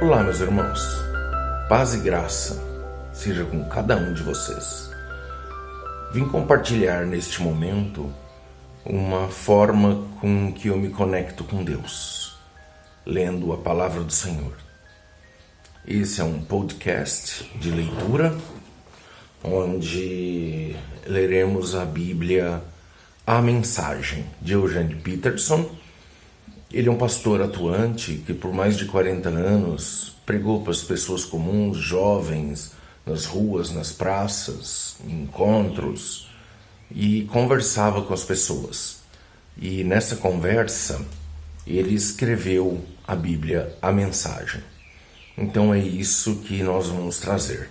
Olá, meus irmãos. Paz e graça seja com cada um de vocês. Vim compartilhar neste momento uma forma com que eu me conecto com Deus, lendo a palavra do Senhor. Esse é um podcast de leitura, onde leremos a Bíblia, a Mensagem, de Eugene Peterson. Ele é um pastor atuante que por mais de 40 anos pregou para as pessoas comuns, jovens, nas ruas, nas praças, em encontros, e conversava com as pessoas. E nessa conversa ele escreveu a Bíblia, a Mensagem. Então é isso que nós vamos trazer.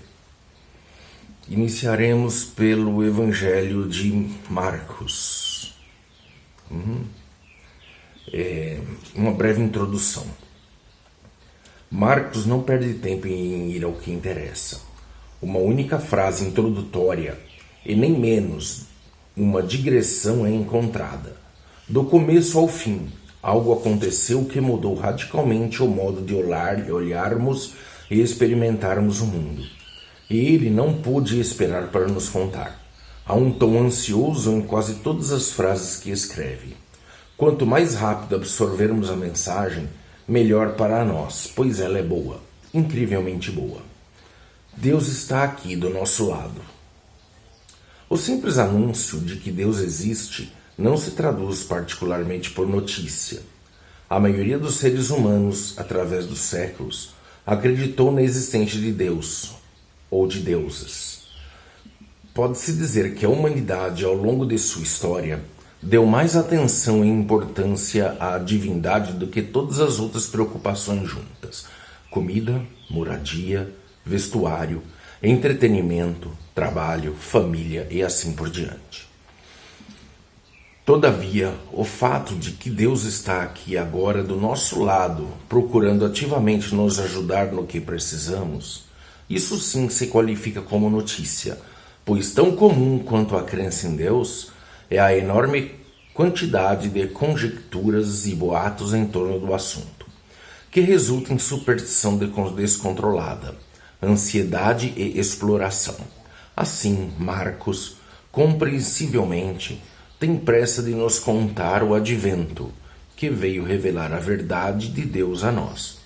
Iniciaremos pelo Evangelho de Marcos. Uma breve introdução. Marcos não perde tempo em ir ao que interessa. Uma única frase introdutória, e nem menos uma digressão é encontrada. Do começo ao fim, algo aconteceu que mudou radicalmente o modo de olharmos e experimentarmos o mundo. E ele não pôde esperar para nos contar. Há um tom ansioso em quase todas as frases que escreve. Quanto mais rápido absorvermos a mensagem, melhor para nós, pois ela é boa, incrivelmente boa. Deus está aqui do nosso lado. O simples anúncio de que Deus existe não se traduz particularmente por notícia. A maioria dos seres humanos, através dos séculos, acreditou na existência de Deus ou de deuses. Pode-se dizer que a humanidade, ao longo de sua história, deu mais atenção e importância à divindade do que todas as outras preocupações juntas: comida, moradia, vestuário, entretenimento, trabalho, família e assim por diante. Todavia, o fato de que Deus está aqui agora do nosso lado, procurando ativamente nos ajudar no que precisamos, isso sim se qualifica como notícia, pois tão comum quanto a crença em Deus é a enorme quantidade de conjecturas e boatos em torno do assunto, que resulta em superstição descontrolada, ansiedade e exploração. Assim, Marcos, compreensivelmente, tem pressa de nos contar o advento, que veio revelar a verdade de Deus a nós,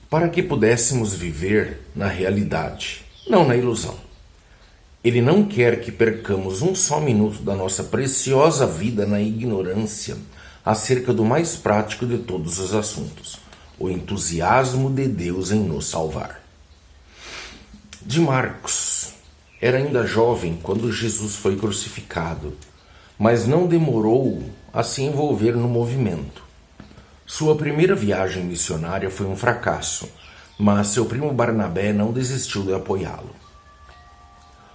para que pudéssemos viver na realidade, não na ilusão. Ele não quer que percamos um só minuto da nossa preciosa vida na ignorância acerca do mais prático de todos os assuntos, o entusiasmo de Deus em nos salvar. De Marcos era ainda jovem quando Jesus foi crucificado, mas não demorou a se envolver no movimento. Sua primeira viagem missionária foi um fracasso, mas seu primo Barnabé não desistiu de apoiá-lo.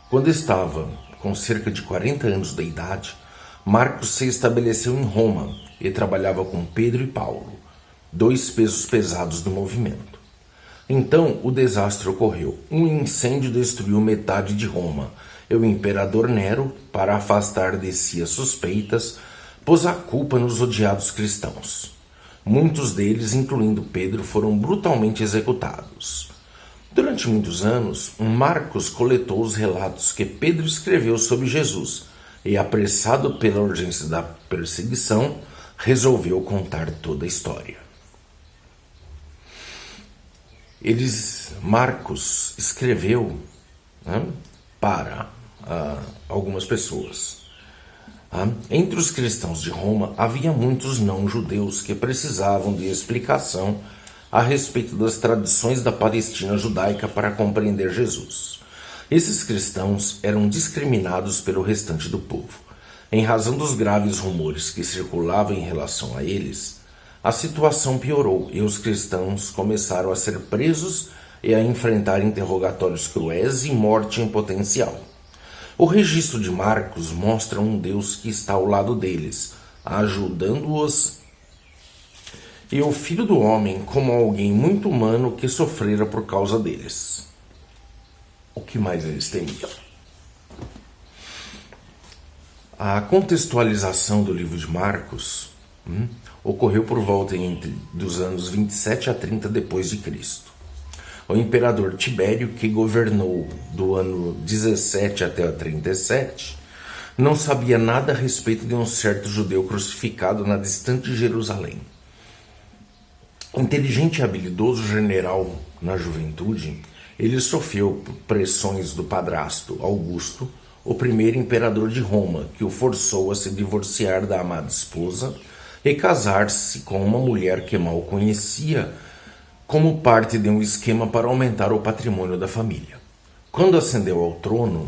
Quando estava com cerca de 40 anos de idade, Marcos se estabeleceu em Roma e trabalhava com Pedro e Paulo, dois pesos pesados do movimento. Então o desastre ocorreu. Um incêndio destruiu metade de Roma e o imperador Nero, para afastar de si as suspeitas, pôs a culpa nos odiados cristãos. Muitos deles, incluindo Pedro, foram brutalmente executados. Durante muitos anos, Marcos coletou os relatos que Pedro escreveu sobre Jesus e, apressado pela urgência da perseguição, resolveu contar toda a história. Marcos escreveu para algumas pessoas. Entre os cristãos de Roma havia muitos não-judeus que precisavam de explicação a respeito das tradições da Palestina judaica para compreender Jesus. Esses cristãos eram discriminados pelo restante do povo. Em razão dos graves rumores que circulavam em relação a eles, a situação piorou e os cristãos começaram a ser presos e a enfrentar interrogatórios cruéis e morte em potencial. O registro de Marcos mostra um Deus que está ao lado deles, ajudando-os, e o Filho do Homem como alguém muito humano que sofrera por causa deles. O que mais eles temiam? A contextualização do livro de Marcos Ocorreu por volta entre dos anos 27 a 30 depois de Cristo. O imperador Tibério, que governou do ano 17 até 37, não sabia nada a respeito de um certo judeu crucificado na distante Jerusalém. Inteligente e habilidoso general na juventude, ele sofreu pressões do padrasto Augusto, o primeiro imperador de Roma, que o forçou a se divorciar da amada esposa e casar-se com uma mulher que mal conhecia, como parte de um esquema para aumentar o patrimônio da família. Quando ascendeu ao trono,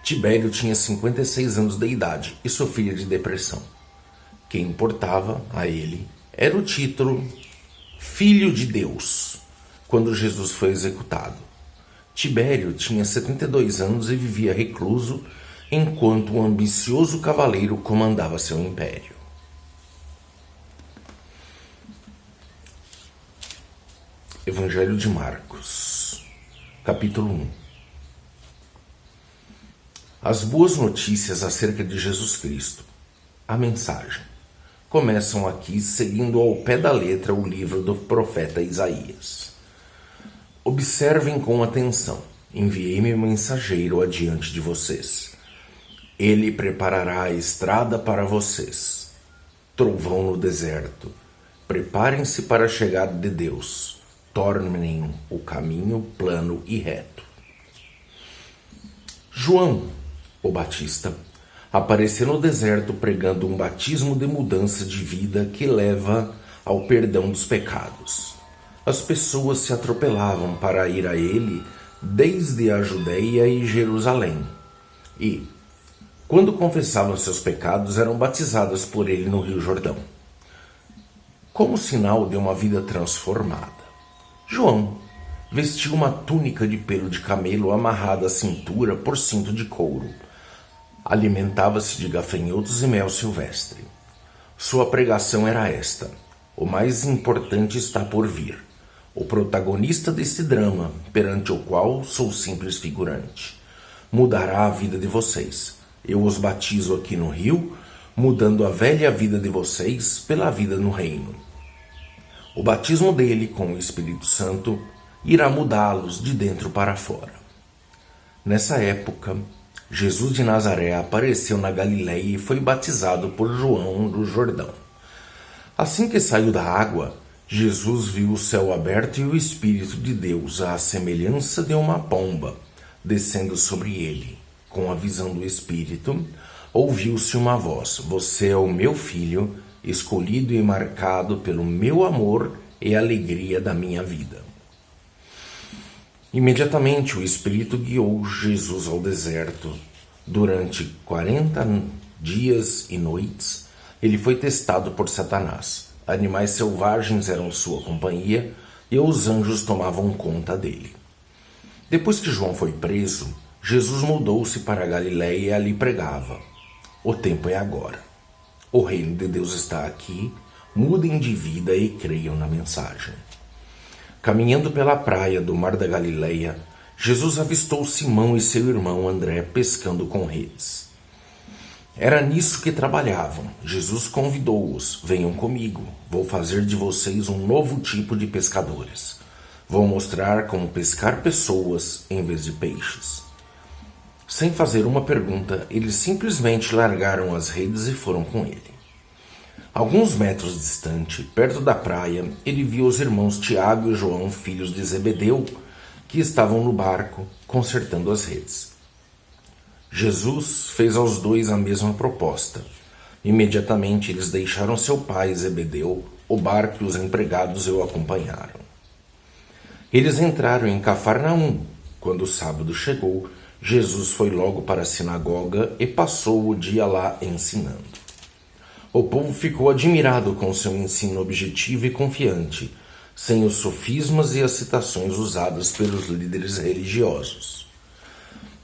Tibério tinha 56 anos de idade e sofria de depressão. Quem importava a ele era o título Filho de Deus, quando Jesus foi executado. Tibério tinha 72 anos e vivia recluso, enquanto um ambicioso cavaleiro comandava seu império. Evangelho de Marcos, capítulo 1. As boas notícias acerca de Jesus Cristo, a mensagem, começam aqui seguindo ao pé da letra o livro do profeta Isaías. Observem com atenção, enviei-me um mensageiro adiante de vocês. Ele preparará a estrada para vocês. Trovão no deserto, preparem-se para a chegada de Deus. Tornem o caminho plano e reto. João, o Batista, apareceu no deserto pregando um batismo de mudança de vida que leva ao perdão dos pecados. As pessoas se atropelavam para ir a ele desde a Judeia e Jerusalém. E, quando confessavam seus pecados, eram batizadas por ele no Rio Jordão, como sinal de uma vida transformada. João vestiu uma túnica de pelo de camelo amarrada à cintura por cinto de couro. Alimentava-se de gafanhotos e mel silvestre. Sua pregação era esta: o mais importante está por vir. O protagonista deste drama, perante o qual sou simples figurante, mudará a vida de vocês. Eu os batizo aqui no rio, mudando a velha vida de vocês pela vida no reino. O batismo dele com o Espírito Santo irá mudá-los de dentro para fora. Nessa época, Jesus de Nazaré apareceu na Galileia e foi batizado por João do Jordão. Assim que saiu da água, Jesus viu o céu aberto e o Espírito de Deus, à semelhança de uma pomba, descendo sobre ele. Com a visão do Espírito, ouviu-se uma voz: Você é o meu filho, escolhido e marcado pelo meu amor e alegria da minha vida. Imediatamente o Espírito guiou Jesus ao deserto. Durante 40 dias e noites, ele foi testado por Satanás. Animais selvagens eram sua companhia e os anjos tomavam conta dele. Depois que João foi preso, Jesus mudou-se para a Galileia e ali pregava: O tempo é agora. O reino de Deus está aqui, mudem de vida e creiam na mensagem. Caminhando pela praia do Mar da Galileia, Jesus avistou Simão e seu irmão André pescando com redes. Era nisso que trabalhavam. Jesus convidou-os: Venham comigo, vou fazer de vocês um novo tipo de pescadores. Vou mostrar como pescar pessoas em vez de peixes. Sem fazer uma pergunta, eles simplesmente largaram as redes e foram com ele. Alguns metros distante, perto da praia, ele viu os irmãos Tiago e João, filhos de Zebedeu, que estavam no barco, consertando as redes. Jesus fez aos dois a mesma proposta. Imediatamente eles deixaram seu pai, Zebedeu, o barco e os empregados o acompanharam. Eles entraram em Cafarnaum. Quando o sábado chegou, Jesus foi logo para a sinagoga e passou o dia lá ensinando. O povo ficou admirado com seu ensino objetivo e confiante, sem os sofismas e as citações usadas pelos líderes religiosos.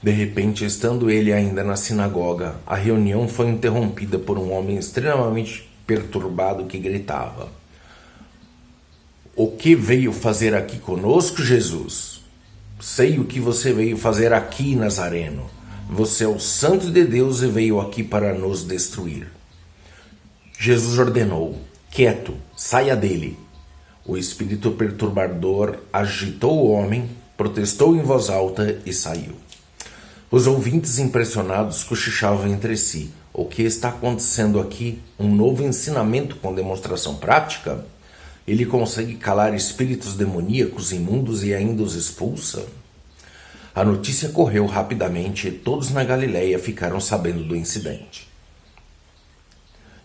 De repente, estando ele ainda na sinagoga, a reunião foi interrompida por um homem extremamente perturbado que gritava: O que veio fazer aqui conosco, Jesus? Sei o que você veio fazer aqui, Nazareno. Você é o Santo de Deus e veio aqui para nos destruir. Jesus ordenou: quieto, saia dele. O espírito perturbador agitou o homem, protestou em voz alta e saiu. Os ouvintes impressionados cochichavam entre si: o que está acontecendo aqui? Um novo ensinamento com demonstração prática? Ele consegue calar espíritos demoníacos imundos e ainda os expulsa? A notícia correu rapidamente e todos na Galileia ficaram sabendo do incidente.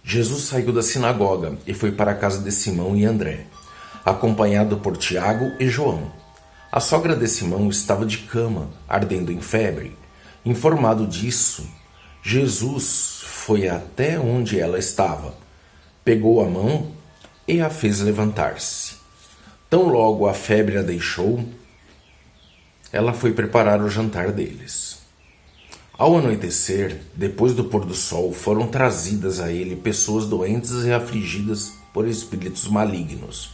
Jesus saiu da sinagoga e foi para a casa de Simão e André, acompanhado por Tiago e João. A sogra de Simão estava de cama, ardendo em febre. Informado disso, Jesus foi até onde ela estava, pegou a mão e a fez levantar-se. Tão logo a febre a deixou, ela foi preparar o jantar deles. Ao anoitecer, depois do pôr do sol, foram trazidas a ele pessoas doentes e afligidas por espíritos malignos.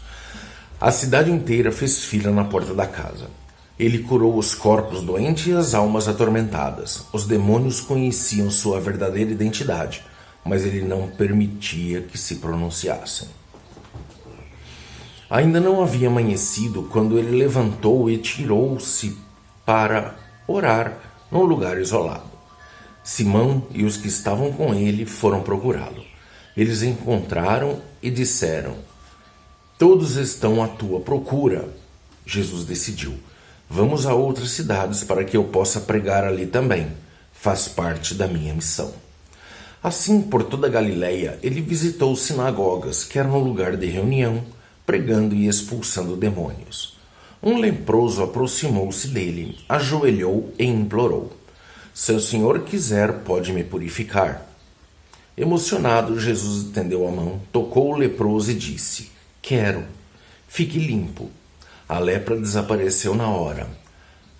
A cidade inteira fez fila na porta da casa. Ele curou os corpos doentes e as almas atormentadas. Os demônios conheciam sua verdadeira identidade, mas ele não permitia que se pronunciassem. Ainda não havia amanhecido quando ele levantou e tirou-se para orar num lugar isolado. Simão e os que estavam com ele foram procurá-lo. Eles encontraram e disseram: todos estão à tua procura. Jesus decidiu: vamos a outras cidades para que eu possa pregar ali também. Faz parte da minha missão. Assim, por toda a Galileia, ele visitou sinagogas, que eram um lugar de reunião, pregando e expulsando demônios. Um leproso aproximou-se dele, ajoelhou e implorou: se o Senhor quiser, pode me purificar. Emocionado, Jesus estendeu a mão, tocou o leproso e disse: quero, fique limpo. A lepra desapareceu na hora.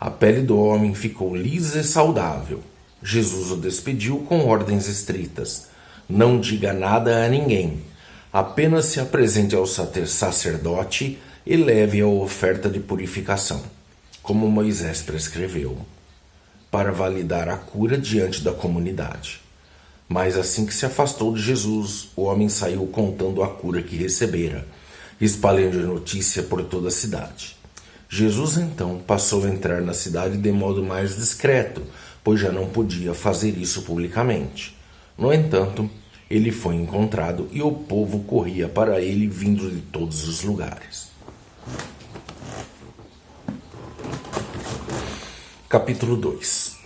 A pele do homem ficou lisa e saudável. Jesus o despediu com ordens estritas: não diga nada a ninguém. Apenas se apresente ao sacerdote e leve a oferta de purificação, como Moisés prescreveu, para validar a cura diante da comunidade. Mas assim que se afastou de Jesus, o homem saiu contando a cura que recebera, espalhando a notícia por toda a cidade. Jesus então passou a entrar na cidade de modo mais discreto, pois já não podia fazer isso publicamente. No entanto, ele foi encontrado e o povo corria para ele vindo de todos os lugares. Capítulo 2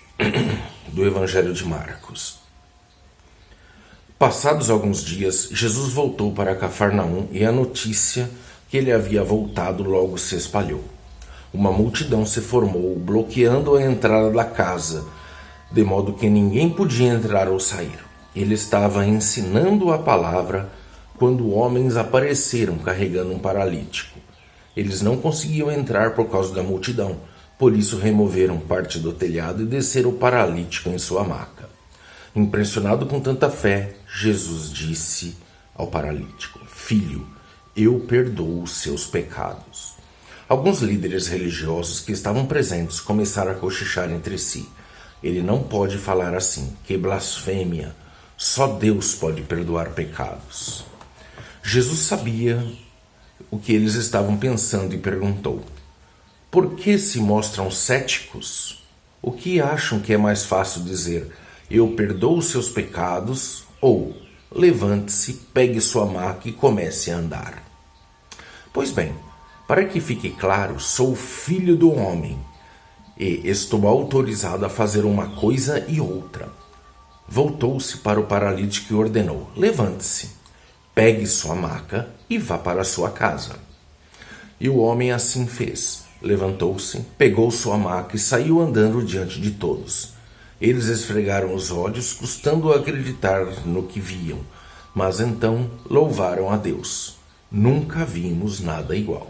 do Evangelho de Marcos. Passados alguns dias, Jesus voltou para Cafarnaum e a notícia que ele havia voltado logo se espalhou. Uma multidão se formou, bloqueando a entrada da casa, de modo que ninguém podia entrar ou sair. Ele estava ensinando a palavra quando homens apareceram carregando um paralítico. Eles não conseguiam entrar por causa da multidão, por isso removeram parte do telhado e desceram o paralítico em sua maca. Impressionado com tanta fé, Jesus disse ao paralítico: filho, eu perdoo os seus pecados. Alguns líderes religiosos que estavam presentes começaram a cochichar entre si: ele não pode falar assim, que blasfêmia, só Deus pode perdoar pecados. Jesus sabia o que eles estavam pensando e perguntou: por que se mostram céticos? O que acham que é mais fácil dizer: eu perdoo os seus pecados, ou levante-se, pegue sua maca e comece a andar? Pois bem, para que fique claro, sou filho do homem e estou autorizado a fazer uma coisa e outra. Voltou-se para o paralítico e ordenou: levante-se, pegue sua maca e vá para sua casa. E o homem assim fez. Levantou-se, pegou sua maca e saiu andando diante de todos. Eles esfregaram os olhos, custando acreditar no que viam, mas então louvaram a Deus. Nunca vimos nada igual.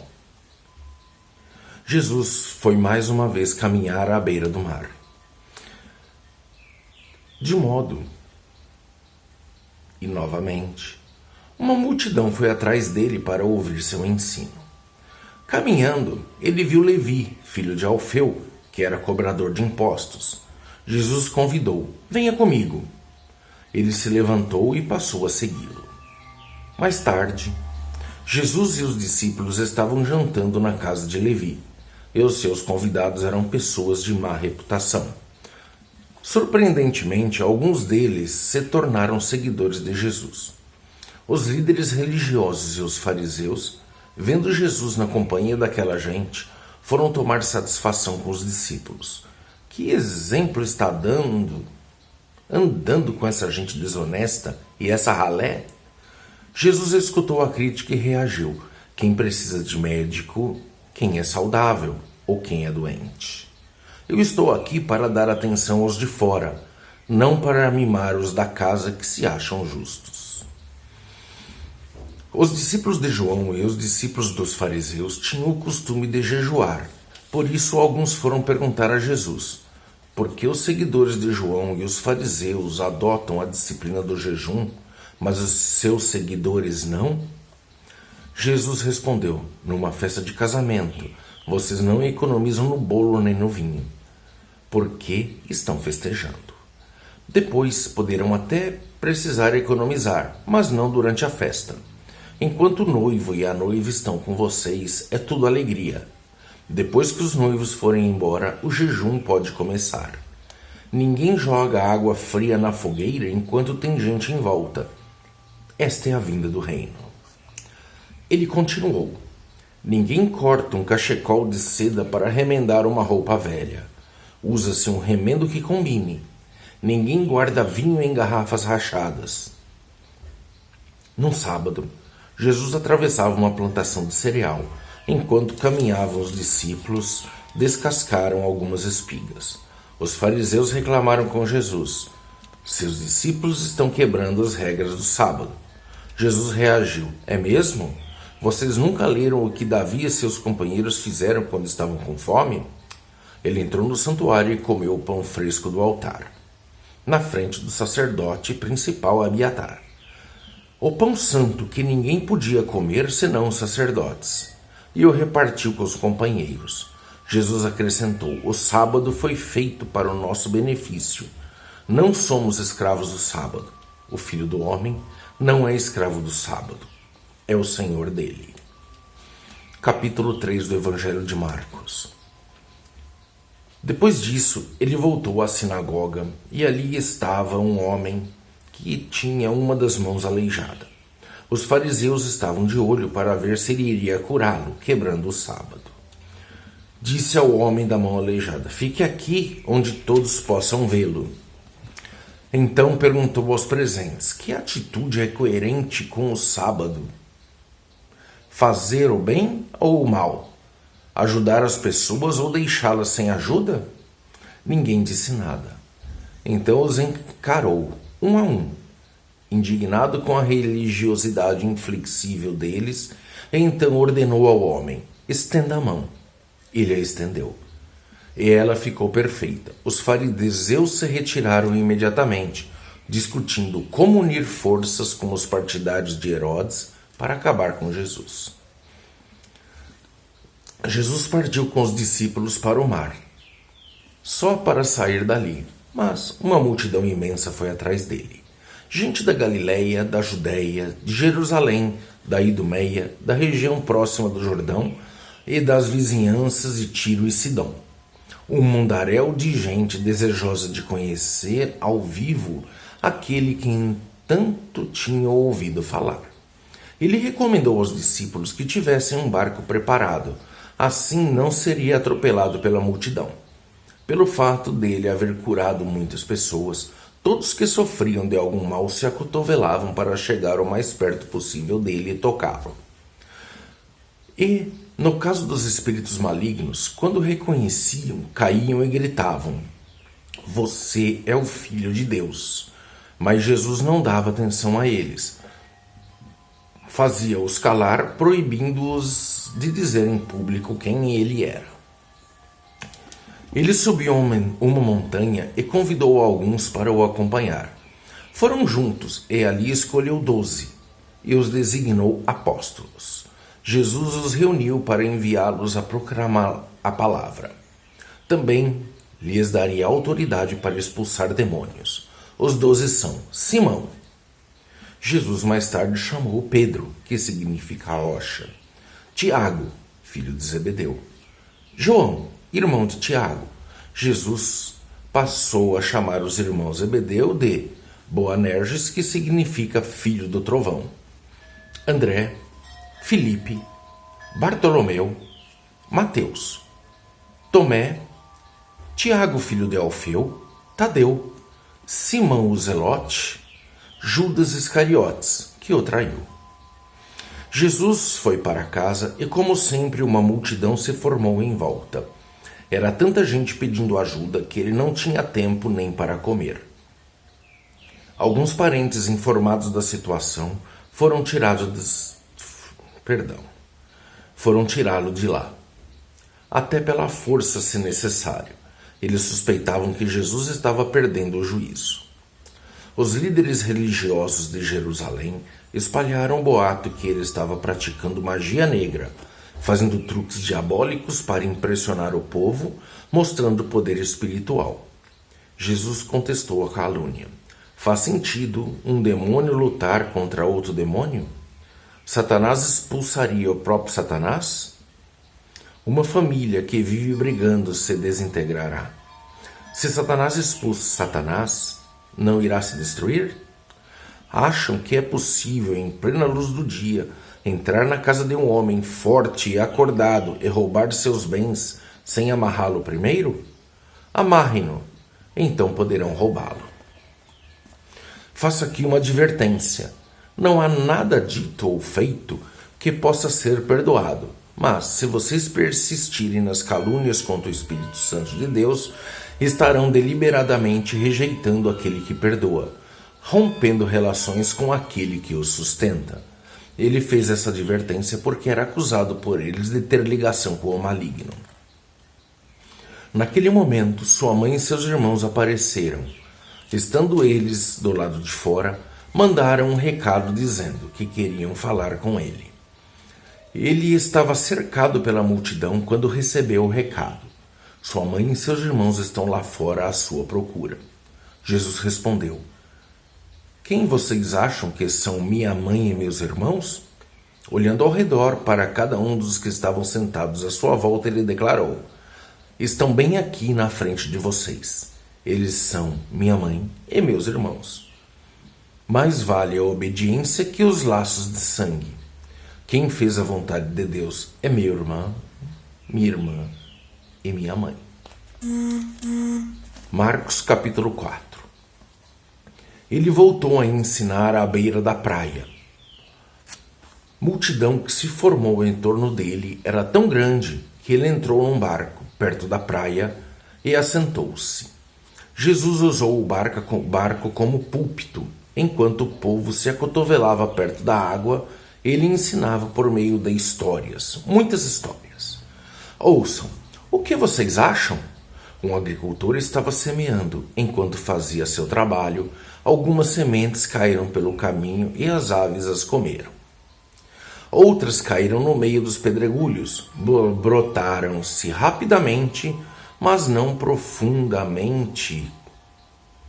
Jesus foi mais uma vez caminhar à beira do mar. De modo, e novamente, uma multidão foi atrás dele para ouvir seu ensino. Caminhando, ele viu Levi, filho de Alfeu, que era cobrador de impostos. Jesus convidou: venha comigo. Ele se levantou e passou a segui-lo. Mais tarde, Jesus e os discípulos estavam jantando na casa de Levi, e os seus convidados eram pessoas de má reputação. Surpreendentemente, alguns deles se tornaram seguidores de Jesus. Os líderes religiosos e os fariseus, vendo Jesus na companhia daquela gente, foram tomar satisfação com os discípulos. Que exemplo está andando com essa gente desonesta e essa ralé? Jesus escutou a crítica e reagiu. Quem precisa de médico, quem é saudável ou quem é doente? Eu estou aqui para dar atenção aos de fora, não para mimar os da casa que se acham justos. Os discípulos de João e os discípulos dos fariseus tinham o costume de jejuar. Por isso, alguns foram perguntar a Jesus: por que os seguidores de João e os fariseus adotam a disciplina do jejum, mas os seus seguidores não? Jesus respondeu: numa festa de casamento, vocês não economizam no bolo nem no vinho, porque estão festejando. Depois poderão até precisar economizar, mas não durante a festa. Enquanto o noivo e a noiva estão com vocês, é tudo alegria. Depois que os noivos forem embora, o jejum pode começar. Ninguém joga água fria na fogueira enquanto tem gente em volta. Esta é a vinda do reino. Ele continuou: ninguém corta um cachecol de seda para remendar uma roupa velha. Usa-se um remendo que combine. Ninguém guarda vinho em garrafas rachadas. Num sábado, Jesus atravessava uma plantação de cereal. Enquanto caminhavam, os discípulos descascaram algumas espigas. Os fariseus reclamaram com Jesus: seus discípulos estão quebrando as regras do sábado. Jesus reagiu: é mesmo? Vocês nunca leram o que Davi e seus companheiros fizeram quando estavam com fome? Ele entrou no santuário e comeu o pão fresco do altar, na frente do sacerdote principal Abiatar. O pão santo que ninguém podia comer senão os sacerdotes, e o repartiu com os companheiros. Jesus acrescentou: o sábado foi feito para o nosso benefício. Não somos escravos do sábado. O Filho do Homem não é escravo do sábado. É o Senhor dele. Capítulo 3 do Evangelho de Marcos. Depois disso, ele voltou à sinagoga, e ali estava um homem que tinha uma das mãos aleijada. Os fariseus estavam de olho para ver se ele iria curá-lo, quebrando o sábado. Disse ao homem da mão aleijada: fique aqui, onde todos possam vê-lo. Então perguntou aos presentes: que atitude é coerente com o sábado? Fazer o bem ou o mal? Ajudar as pessoas ou deixá-las sem ajuda? Ninguém disse nada. Então os encarou, um a um, indignado com a religiosidade inflexível deles, então ordenou ao homem: estenda a mão. Ele a estendeu. E ela ficou perfeita. Os fariseus se retiraram imediatamente, discutindo como unir forças com os partidários de Herodes para acabar com Jesus. Jesus partiu com os discípulos para o mar, só para sair dali, mas uma multidão imensa foi atrás dele. Gente da Galileia, da Judéia, de Jerusalém, da Idumeia, da região próxima do Jordão e das vizinhanças de Tiro e Sidom. Um mundaréu de gente desejosa de conhecer ao vivo aquele que tanto tinha ouvido falar. Ele recomendou aos discípulos que tivessem um barco preparado, assim não seria atropelado pela multidão. Pelo fato dele haver curado muitas pessoas, todos que sofriam de algum mal se acotovelavam para chegar o mais perto possível dele e tocá-lo. E, no caso dos espíritos malignos, quando reconheciam, caíam e gritavam: você é o Filho de Deus. Mas Jesus não dava atenção a eles. Fazia-os calar, proibindo-os de dizer em público quem ele era. Ele subiu uma montanha e convidou alguns para o acompanhar. Foram juntos e ali escolheu 12 e os designou apóstolos. Jesus os reuniu para enviá-los a proclamar a palavra. Também lhes daria autoridade para expulsar demônios. Os 12 são Simão, Jesus mais tarde chamou Pedro, que significa rocha, Tiago, filho de Zebedeu, João, irmão de Tiago. Jesus passou a chamar os irmãos Zebedeu de Boanerges, que significa filho do trovão, André, Filipe, Bartolomeu, Mateus, Tomé, Tiago, filho de Alfeu, Tadeu, Simão o Zelote, Judas Iscariotes, que o traiu. Jesus foi para casa e, como sempre, uma multidão se formou em volta. Era tanta gente pedindo ajuda que ele não tinha tempo nem para comer. Alguns parentes informados da situação foram tirá-lo de lá, até pela força se necessário. Eles suspeitavam que Jesus estava perdendo o juízo. Os líderes religiosos de Jerusalém espalharam o boato que ele estava praticando magia negra, fazendo truques diabólicos para impressionar o povo, mostrando poder espiritual. Jesus contestou a calúnia. Faz sentido um demônio lutar contra outro demônio? Satanás expulsaria o próprio Satanás? Uma família que vive brigando se desintegrará. Se Satanás expulsa Satanás, não irá se destruir? Acham que é possível, em plena luz do dia, entrar na casa de um homem forte e acordado e roubar seus bens sem amarrá-lo primeiro? Amarrem-no, então poderão roubá-lo. Faço aqui uma advertência. Não há nada dito ou feito que possa ser perdoado. Mas, se vocês persistirem nas calúnias contra o Espírito Santo de Deus, estarão deliberadamente rejeitando aquele que perdoa, rompendo relações com aquele que os sustenta. Ele fez essa advertência porque era acusado por eles de ter ligação com o maligno. Naquele momento, sua mãe e seus irmãos apareceram. Estando eles do lado de fora, mandaram um recado dizendo que queriam falar com ele. Ele estava cercado pela multidão quando recebeu o recado. Sua mãe e seus irmãos estão lá fora à sua procura. Jesus respondeu: Quem vocês acham que são minha mãe e meus irmãos? Olhando ao redor para cada um dos que estavam sentados à sua volta, ele declarou: Estão bem aqui na frente de vocês. Eles são minha mãe e meus irmãos. Mais vale a obediência que os laços de sangue. Quem fez a vontade de Deus é meu irmão, minha irmã e minha mãe. Marcos capítulo 4. Ele voltou a ensinar à beira da praia. Multidão que se formou em torno dele era tão grande que ele entrou num barco perto da praia e assentou-se. Jesus usou o barco como púlpito. Enquanto o povo se acotovelava perto da água, ele ensinava por meio de histórias, muitas histórias. Ouçam, o que vocês acham? Um agricultor estava semeando. Enquanto fazia seu trabalho, algumas sementes caíram pelo caminho e as aves as comeram. Outras caíram no meio dos pedregulhos, brotaram-se rapidamente, mas não profundamente.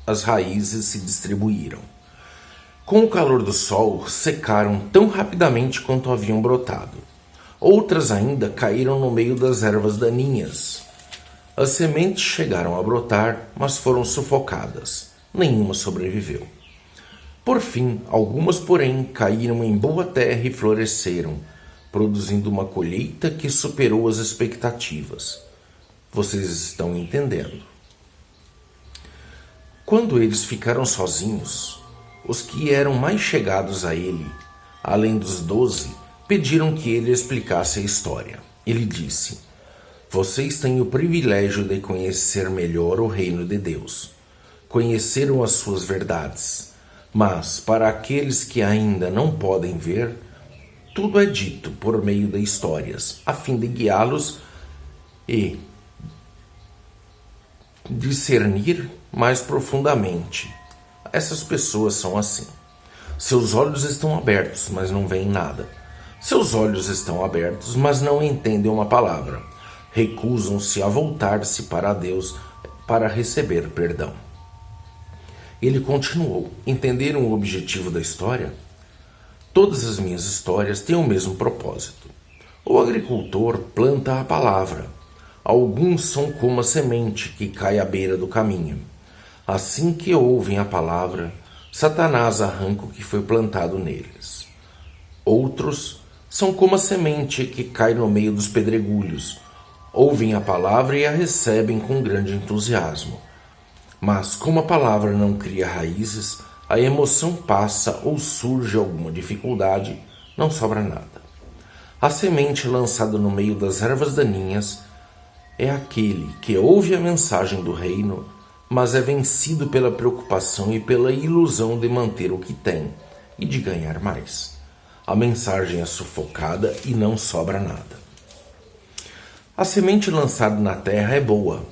As raízes se distribuíram. Com o calor do sol, secaram tão rapidamente quanto haviam brotado. Outras ainda caíram no meio das ervas daninhas. As sementes chegaram a brotar, mas foram sufocadas. Nenhuma sobreviveu. Por fim, algumas, porém, caíram em boa terra e floresceram, produzindo uma colheita que superou as expectativas. Vocês estão entendendo? Quando eles ficaram sozinhos, os que eram mais chegados a ele, além dos 12, pediram que ele explicasse a história. Ele disse: Vocês têm o privilégio de conhecer melhor o reino de Deus. Conheceram as suas verdades, mas para aqueles que ainda não podem ver, tudo é dito por meio de histórias, a fim de guiá-los e discernir mais profundamente. Essas pessoas são assim. Seus olhos estão abertos, mas não veem nada. Seus olhos estão abertos, mas não entendem uma palavra. Recusam-se a voltar-se para Deus para receber perdão. Ele continuou: Entenderam o objetivo da história? Todas as minhas histórias têm o mesmo propósito. O agricultor planta a palavra. Alguns são como a semente que cai à beira do caminho. Assim que ouvem a palavra, Satanás arranca o que foi plantado neles. Outros são como a semente que cai no meio dos pedregulhos. Ouvem a palavra e a recebem com grande entusiasmo. Mas como a palavra não cria raízes, a emoção passa ou surge alguma dificuldade, não sobra nada. A semente lançada no meio das ervas daninhas é aquele que ouve a mensagem do reino, mas é vencido pela preocupação e pela ilusão de manter o que tem e de ganhar mais. A mensagem é sufocada e não sobra nada. A semente lançada na terra é boa.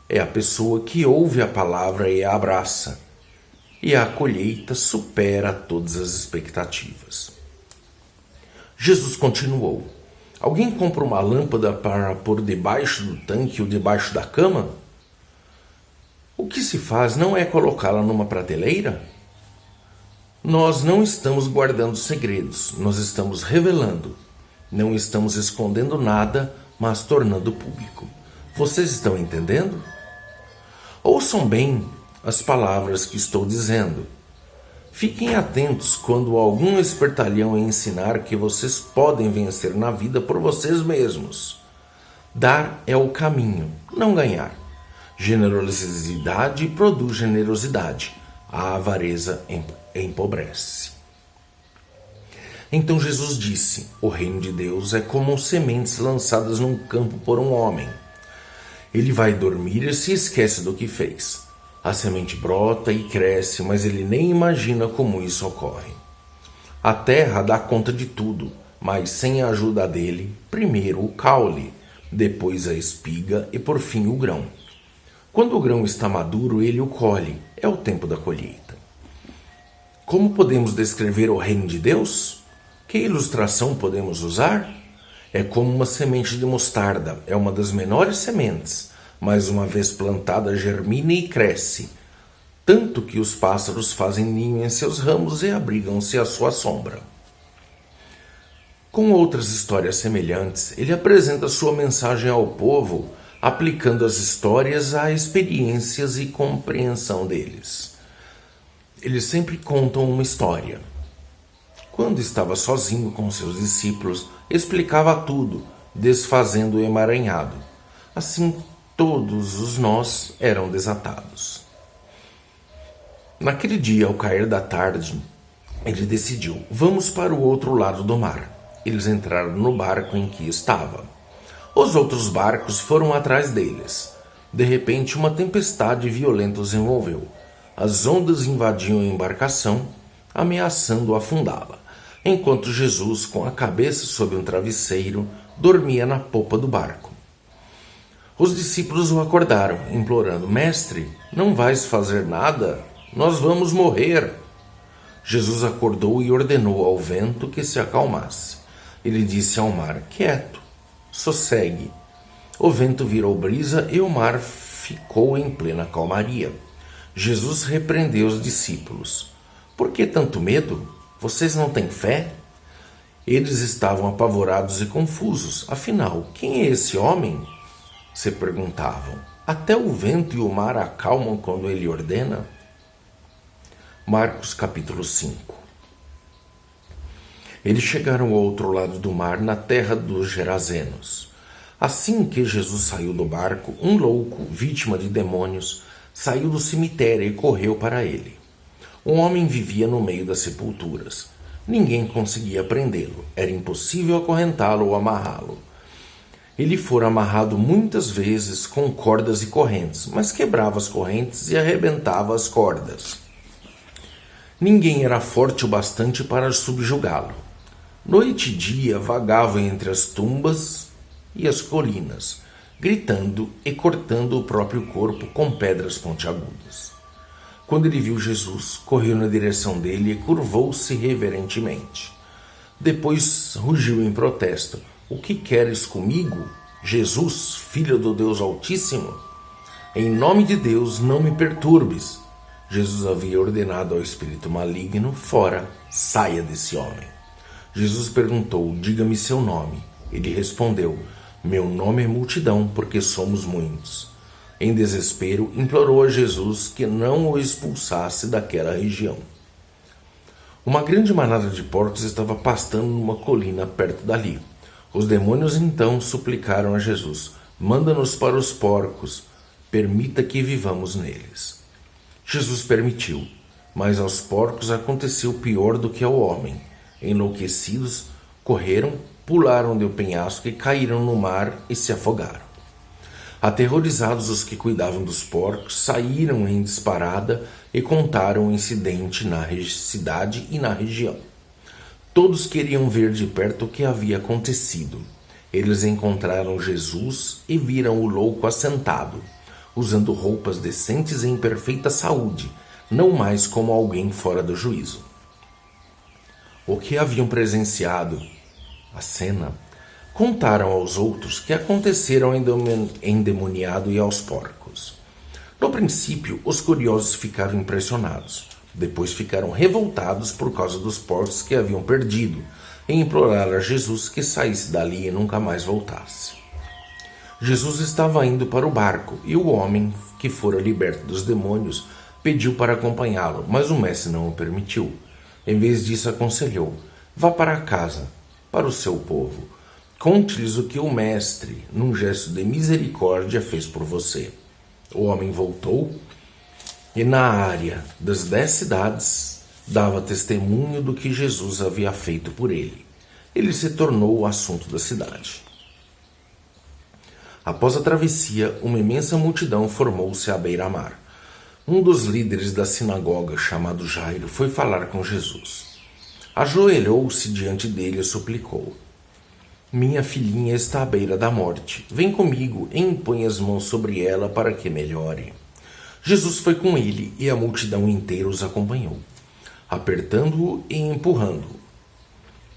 É a pessoa que ouve a palavra e a abraça. E a colheita supera todas as expectativas. Jesus continuou: alguém compra uma lâmpada para pôr debaixo do tanque ou debaixo da cama? O que se faz não é colocá-la numa prateleira? Nós não estamos guardando segredos, nós estamos revelando. Não estamos escondendo nada, mas tornando público. Vocês estão entendendo? Ouçam bem as palavras que estou dizendo. Fiquem atentos quando algum espertalhão ensinar que vocês podem vencer na vida por vocês mesmos. Dar é o caminho, não ganhar. Generosidade produz generosidade. A avareza empobrece. Então Jesus disse: o reino de Deus é como sementes lançadas num campo por um homem. Ele vai dormir e se esquece do que fez. A semente brota e cresce, mas ele nem imagina como isso ocorre. A terra dá conta de tudo, mas sem a ajuda dele, primeiro o caule, depois a espiga e por fim o grão. Quando o grão está maduro, ele o colhe. É o tempo da colheita. Como podemos descrever o reino de Deus? Que ilustração podemos usar? É como uma semente de mostarda. É uma das menores sementes, mas uma vez plantada germina e cresce, tanto que os pássaros fazem ninho em seus ramos e abrigam-se à sua sombra. Com outras histórias semelhantes, ele apresenta sua mensagem ao povo, aplicando as histórias a experiências e compreensão deles. Eles sempre contam uma história. Quando estava sozinho com seus discípulos, explicava tudo, desfazendo o emaranhado. Assim, todos os nós eram desatados. Naquele dia, ao cair da tarde, ele decidiu: vamos para o outro lado do mar. Eles entraram no barco em que estava. Os outros barcos foram atrás deles. De repente, uma tempestade violenta os envolveu. As ondas invadiam a embarcação, ameaçando afundá-la, enquanto Jesus, com a cabeça sob um travesseiro, dormia na popa do barco. Os discípulos o acordaram, implorando: mestre, não vais fazer nada? Nós vamos morrer. Jesus acordou e ordenou ao vento que se acalmasse. Ele disse ao mar: quieto, sossegue. O vento virou brisa e o mar ficou em plena calmaria. Jesus repreendeu os discípulos: por que tanto medo? Vocês não têm fé? Eles estavam apavorados e confusos. Afinal, quem é esse homem? Se perguntavam. Até o vento e o mar acalmam quando ele ordena? Marcos capítulo 5. Eles chegaram ao outro lado do mar, na terra dos Gerazenos. Assim que Jesus saiu do barco, um louco, vítima de demônios, saiu do cemitério e correu para ele. Um homem vivia no meio das sepulturas. Ninguém conseguia prendê-lo. Era impossível acorrentá-lo ou amarrá-lo. Ele fora amarrado muitas vezes com cordas e correntes, mas quebrava as correntes e arrebentava as cordas. Ninguém era forte o bastante para subjugá-lo. Noite e dia vagava entre as tumbas e as colinas, gritando e cortando o próprio corpo com pedras pontiagudas. Quando ele viu Jesus, correu na direção dele e curvou-se reverentemente. Depois rugiu em protesto: o que queres comigo, Jesus, filho do Deus Altíssimo? Em nome de Deus, não me perturbes. Jesus havia ordenado ao espírito maligno: fora, saia desse homem. Jesus perguntou: diga-me seu nome. Ele respondeu: meu nome é multidão, porque somos muitos. Em desespero, implorou a Jesus que não o expulsasse daquela região. Uma grande manada de porcos estava pastando numa colina perto dali. Os demônios então suplicaram a Jesus: manda-nos para os porcos, permita que vivamos neles. Jesus permitiu, mas aos porcos aconteceu pior do que ao homem. Enlouquecidos, correram, pularam do penhasco e caíram no mar e se afogaram. Aterrorizados, os que cuidavam dos porcos saíram em disparada e contaram o incidente na cidade e na região. Todos queriam ver de perto o que havia acontecido. Eles encontraram Jesus e viram o louco assentado, usando roupas decentes e em perfeita saúde, não mais como alguém fora do juízo. O que haviam presenciado, a cena, contaram aos outros que aconteceram ao endemoniado e aos porcos. No princípio, os curiosos ficaram impressionados. Depois ficaram revoltados por causa dos porcos que haviam perdido e imploraram a Jesus que saísse dali e nunca mais voltasse. Jesus estava indo para o barco e o homem que fora liberto dos demônios pediu para acompanhá-lo, mas o mestre não o permitiu. Em vez disso, aconselhou: vá para casa, para o seu povo. Conte-lhes o que o mestre, num gesto de misericórdia, fez por você. O homem voltou e na área das 10 cidades dava testemunho do que Jesus havia feito por ele. Ele se tornou o assunto da cidade. Após a travessia, uma imensa multidão formou-se à beira-mar. Um dos líderes da sinagoga, chamado Jairo, foi falar com Jesus. Ajoelhou-se diante dele e suplicou: minha filhinha está à beira da morte. Vem comigo e impõe as mãos sobre ela para que melhore. Jesus foi com ele e a multidão inteira os acompanhou, apertando-o e empurrando-o.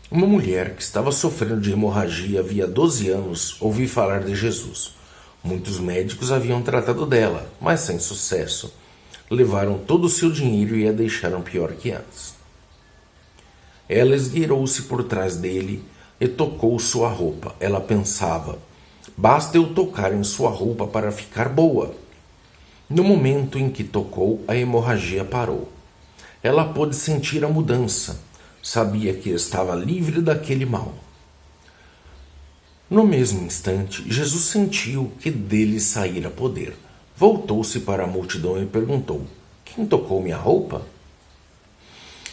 Uma mulher que estava sofrendo de hemorragia havia 12 anos ouviu falar de Jesus. Muitos médicos haviam tratado dela, mas sem sucesso. Levaram todo o seu dinheiro e a deixaram pior que antes. Ela esgueirou-se por trás dele e tocou sua roupa. Ela pensava: basta eu tocar em sua roupa para ficar boa. No momento em que tocou, a hemorragia parou. Ela pôde sentir a mudança. Sabia que estava livre daquele mal. No mesmo instante, Jesus sentiu que dele saíra poder. Voltou-se para a multidão e perguntou: quem tocou minha roupa?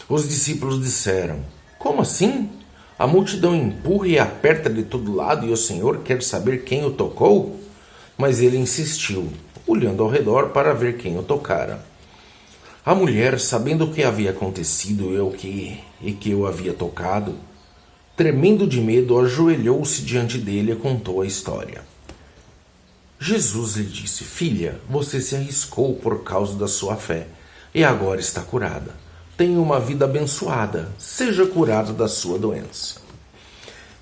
Os discípulos disseram: como assim? A multidão empurra e aperta de todo lado e o Senhor quer saber quem o tocou? Mas ele insistiu, olhando ao redor para ver quem o tocara. A mulher, sabendo o que havia acontecido e que o havia tocado, tremendo de medo, ajoelhou-se diante dele e contou a história. Jesus lhe disse: filha, você se arriscou por causa da sua fé e agora está curada. Tenha uma vida abençoada, seja curado da sua doença.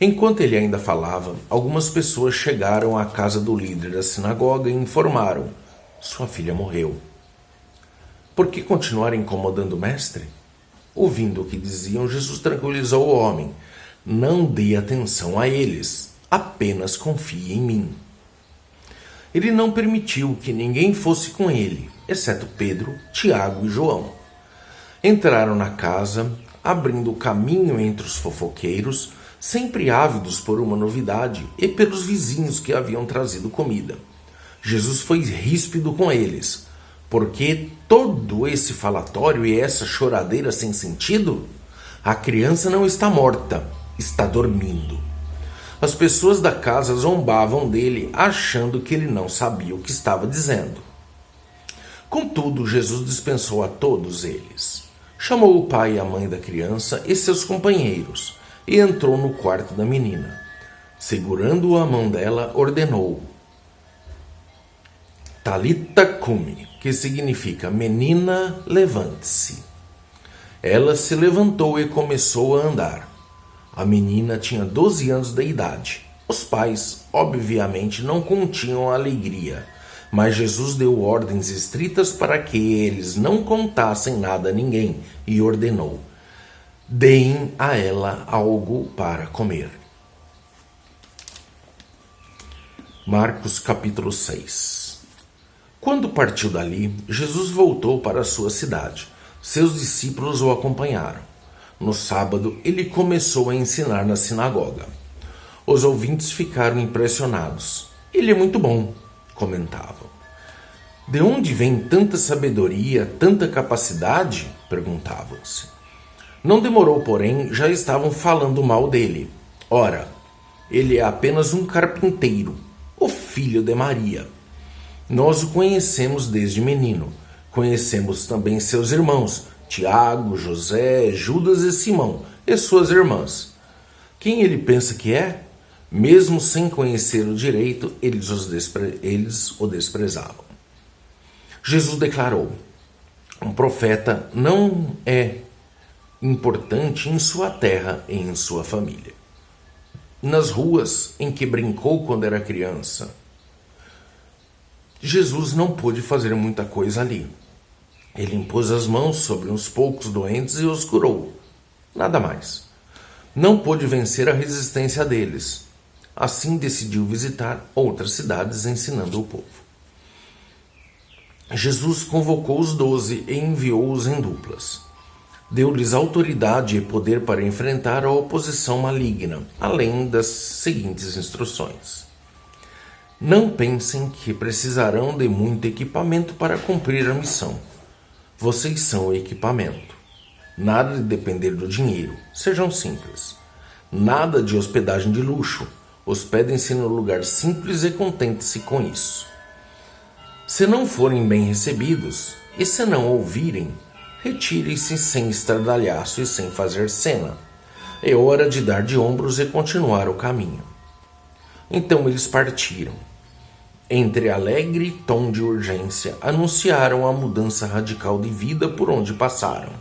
Enquanto ele ainda falava, algumas pessoas chegaram à casa do líder da sinagoga e informaram: sua filha morreu. Por que continuar incomodando o mestre? Ouvindo o que diziam, Jesus tranquilizou o homem: não dê atenção a eles, apenas confie em mim. Ele não permitiu que ninguém fosse com ele, exceto Pedro, Tiago e João. Entraram na casa, abrindo caminho entre os fofoqueiros, sempre ávidos por uma novidade, e pelos vizinhos que haviam trazido comida. Jesus foi ríspido com eles. Por que todo esse falatório e essa choradeira sem sentido? A criança não está morta, está dormindo. As pessoas da casa zombavam dele, achando que ele não sabia o que estava dizendo. Contudo, Jesus dispensou a todos eles. Chamou o pai e a mãe da criança e seus companheiros e entrou no quarto da menina. Segurando a mão dela, ordenou: Talita cumi, que significa menina, levante-se. Ela se levantou e começou a andar. A menina tinha 12 anos de idade. Os pais, obviamente, não continham a alegria Mas Jesus deu ordens estritas para que eles não contassem nada a ninguém e ordenou: deem a ela algo para comer. Marcos capítulo 6. Quando partiu dali, Jesus voltou para a sua cidade. Seus discípulos o acompanharam. No sábado, ele começou a ensinar na sinagoga. Os ouvintes ficaram impressionados. Ele é muito bom, comentavam. De onde vem tanta sabedoria, tanta capacidade? Perguntavam-se. Não demorou, porém, já estavam falando mal dele. Ora, ele é apenas um carpinteiro, o filho de Maria. Nós o conhecemos desde menino. Conhecemos também seus irmãos, Tiago, José, Judas e Simão, e suas irmãs. Quem ele pensa que é? Mesmo sem conhecer o direito, eles o desprezavam. Jesus declarou: um profeta não é importante em sua terra e em sua família. Nas ruas em que brincou quando era criança, Jesus não pôde fazer muita coisa ali. Ele impôs as mãos sobre uns poucos doentes e os curou. Nada mais. Não pôde vencer a resistência deles. Assim decidiu visitar outras cidades ensinando o povo. Jesus convocou os 12 e enviou-os em duplas. Deu-lhes autoridade e poder para enfrentar a oposição maligna, além das seguintes instruções: não pensem que precisarão de muito equipamento para cumprir a missão. Vocês são o equipamento. Nada de depender do dinheiro. Sejam simples. Nada de hospedagem de luxo. Hospedem-se no lugar simples e contente-se com isso. Se não forem bem recebidos, e se não ouvirem, retirem-se sem estardalhaço e sem fazer cena. É hora de dar de ombros e continuar o caminho. Então eles partiram. Entre alegre tom de urgência, anunciaram a mudança radical de vida por onde passaram.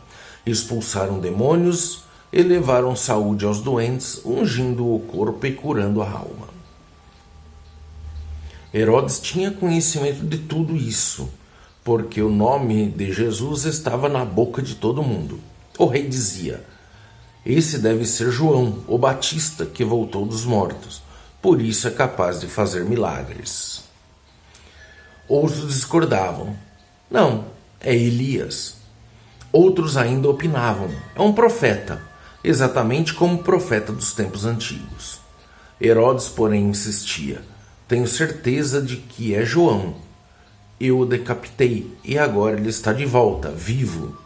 Expulsaram demônios e levaram saúde aos doentes, ungindo o corpo e curando a alma. Herodes tinha conhecimento de tudo isso, porque o nome de Jesus estava na boca de todo mundo. O rei dizia: esse deve ser João, o Batista, que voltou dos mortos. Por isso é capaz de fazer milagres. Outros discordavam. Não, é Elias. Outros ainda opinavam. É um profeta, exatamente como o profeta dos tempos antigos. Herodes, porém, insistia. Tenho certeza de que é João. Eu o decapitei e agora ele está de volta, vivo.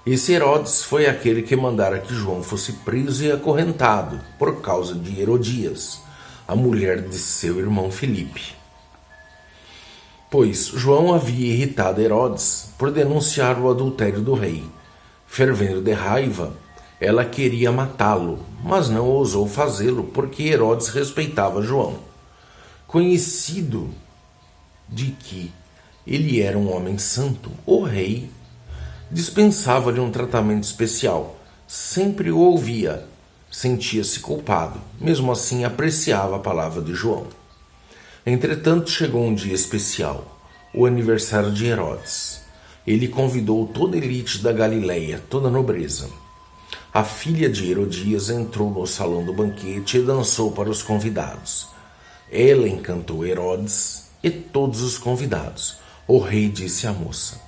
Esse Herodes foi aquele que mandara que João fosse preso e acorrentado por causa de Herodias, a mulher de seu irmão Filipe. Pois João havia irritado Herodes por denunciar o adultério do rei. Fervendo de raiva, ela queria matá-lo, mas não ousou fazê-lo porque Herodes respeitava João. Conhecido de que ele era um homem santo, o rei dispensava-lhe um tratamento especial. Sempre o ouvia, sentia-se culpado, mesmo assim apreciava a palavra de João. Entretanto, chegou um dia especial, o aniversário de Herodes. Ele convidou toda a elite da Galileia, toda a nobreza. A filha de Herodias entrou no salão do banquete e dançou para os convidados. Ela encantou Herodes e todos os convidados. O rei disse à moça: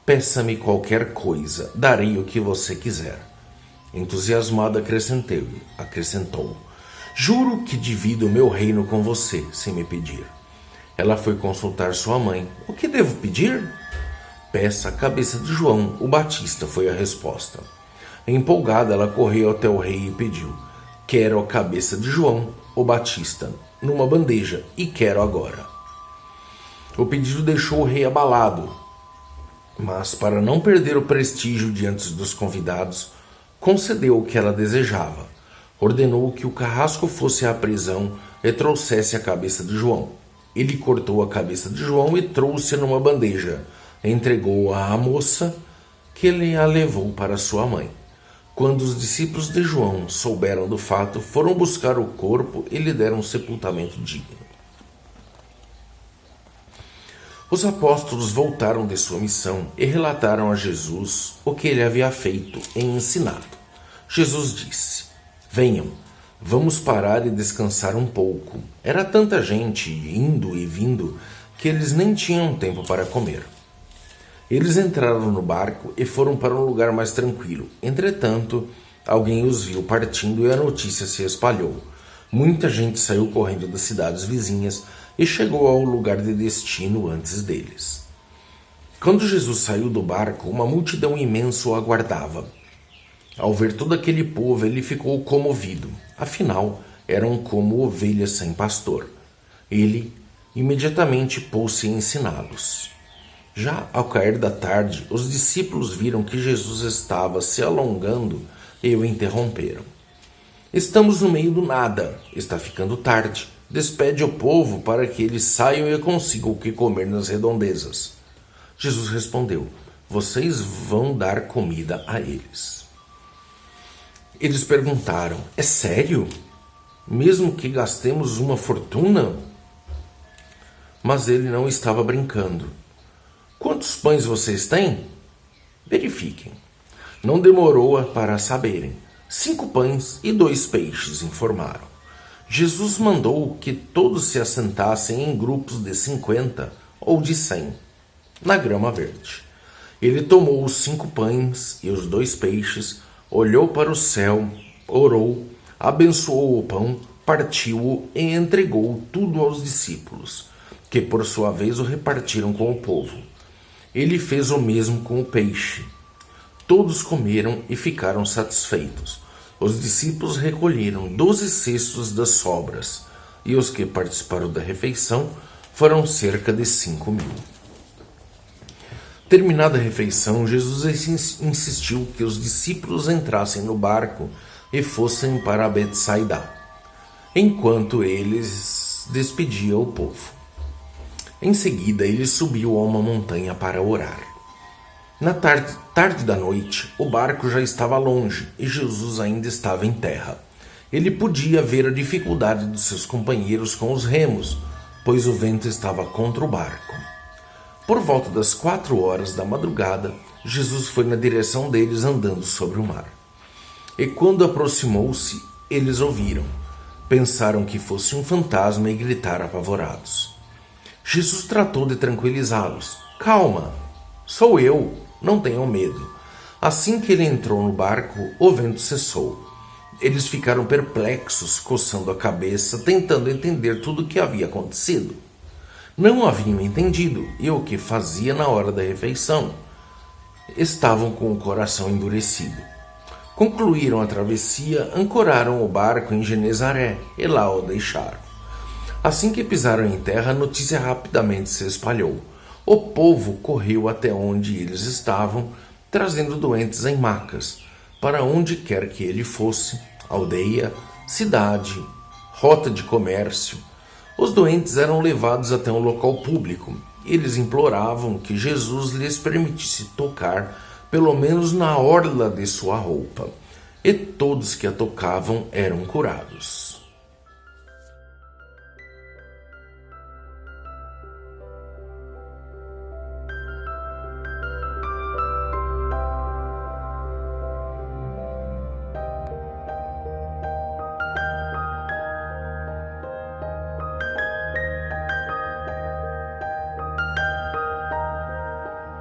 peça-me qualquer coisa, darei o que você quiser. Entusiasmado acrescentou: juro que divido o meu reino com você, se me pedir. Ela foi consultar sua mãe. O que devo pedir? Peça a cabeça de João, o Batista, foi a resposta. Empolgada, ela correu até o rei e pediu: quero a cabeça de João, o Batista, numa bandeja, e quero agora. O pedido deixou o rei abalado, mas para não perder o prestígio diante dos convidados, concedeu o que ela desejava. Ordenou que o carrasco fosse à prisão e trouxesse a cabeça de João. Ele cortou a cabeça de João e trouxe-a numa bandeja. Entregou-a à moça, que lhe a levou para sua mãe. Quando os discípulos de João souberam do fato, foram buscar o corpo e lhe deram um sepultamento digno. Os apóstolos voltaram de sua missão e relataram a Jesus o que ele havia feito e ensinado. Jesus disse: Venham, vamos parar e descansar um pouco. Era tanta gente indo e vindo que eles nem tinham tempo para comer. Eles entraram no barco e foram para um lugar mais tranquilo. Entretanto, alguém os viu partindo e a notícia se espalhou. Muita gente saiu correndo das cidades vizinhas e chegou ao lugar de destino antes deles. Quando Jesus saiu do barco, uma multidão imensa o aguardava. Ao ver todo aquele povo, ele ficou comovido. Afinal, eram como ovelhas sem pastor. Ele imediatamente pôs-se a ensiná-los. Já ao cair da tarde, os discípulos viram que Jesus estava se alongando e o interromperam. Estamos no meio do nada, está ficando tarde. Despede o povo para que eles saiam e consigam o que comer nas redondezas. Jesus respondeu: Vocês vão dar comida a eles. Eles perguntaram: É sério? Mesmo que gastemos uma fortuna? Mas ele não estava brincando. Quantos pães vocês têm? Verifiquem. Não demorou para saberem. 5 pães e 2 peixes, informaram. Jesus mandou que todos se assentassem em grupos de 50 ou de 100, na grama verde. Ele tomou os 5 pães e os 2 peixes, olhou para o céu, orou, abençoou o pão, partiu-o e entregou tudo aos discípulos, que por sua vez o repartiram com o povo. Ele fez o mesmo com o peixe. Todos comeram e ficaram satisfeitos. Os discípulos recolheram 12 cestos das sobras, e os que participaram da refeição foram cerca de 5.000. Terminada a refeição, Jesus insistiu que os discípulos entrassem no barco e fossem para Betsaida, enquanto eles despediam o povo. Em seguida, ele subiu a uma montanha para orar. Na tarde da noite, o barco já estava longe e Jesus ainda estava em terra. Ele podia ver a dificuldade dos seus companheiros com os remos, pois o vento estava contra o barco. Por volta das 4 horas da madrugada, Jesus foi na direção deles andando sobre o mar. E quando aproximou-se, eles ouviram. Pensaram que fosse um fantasma e gritaram apavorados. Jesus tratou de tranquilizá-los. Calma, sou eu, não tenham medo. Assim que ele entrou no barco, o vento cessou. Eles ficaram perplexos, coçando a cabeça, tentando entender tudo o que havia acontecido. Não haviam entendido e o que fazia na hora da refeição. Estavam com o coração endurecido. Concluíram a travessia, ancoraram o barco em Genezaré e lá o deixaram. Assim que pisaram em terra, a notícia rapidamente se espalhou. O povo correu até onde eles estavam, trazendo doentes em macas, para onde quer que ele fosse, aldeia, cidade, rota de comércio. Os doentes eram levados até um local público. Eles imploravam que Jesus lhes permitisse tocar, pelo menos na orla de sua roupa, e todos que a tocavam eram curados.